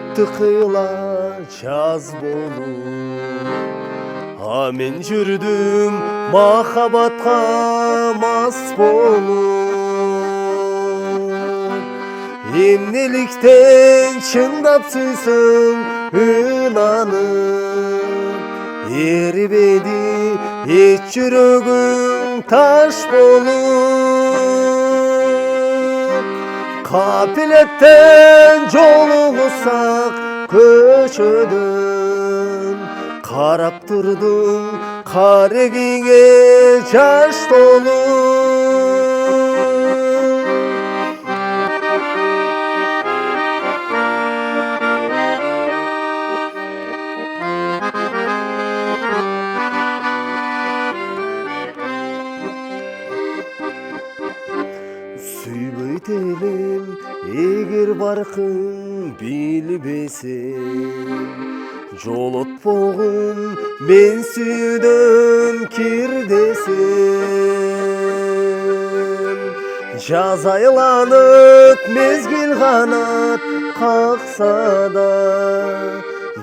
өттү кыйла жаз болуп, мен жүрдүм махабатка мас болуп. Эмнеликтен чындап сүйсөң ынанып, эрибеди эч жүрөгүң таш болуп. Капилеттен жолугусак көчөдөн, карап турдум карегиңе жаш толуп. Сүйбөйт элем эгер баркың билбесең, жолотпогум мен сүйүүдөн кир десем. Жаз айланып мезгил канат какса да,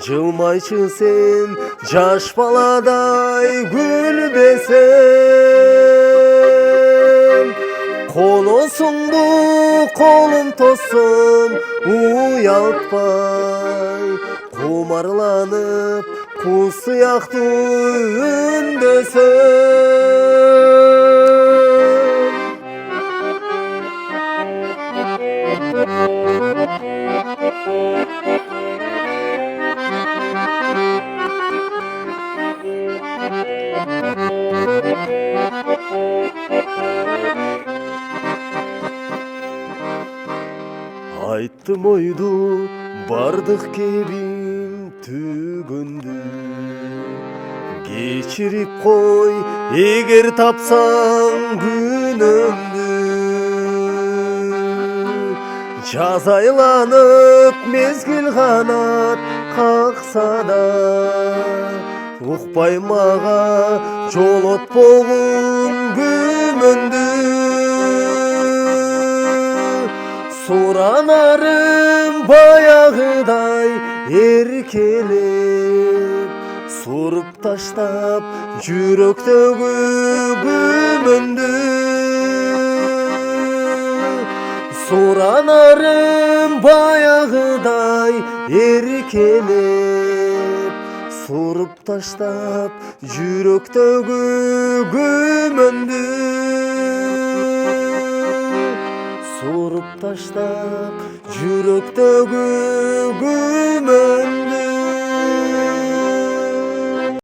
жылмайчы сен жаш баладай күлбесең. Коносуңду колум тосом уялтпай, кумарланып куз сыяктуу үндөсөм. Айттым ойду бардык кебин түгөндү, кечирип кой эгер тапсаң күнөмдү. Жаз айланып мезгил канат какса да, укпай мага жолотпогум күмөндү. Суранарым баягыдай эркелеп, суруп таштап жүрөктөгү күмөндү. Суранарым баягыдай эркелеп, суруп таштап жүрөктөгү күмөндү. Суруп таштап жүрөктөгү күмөндү.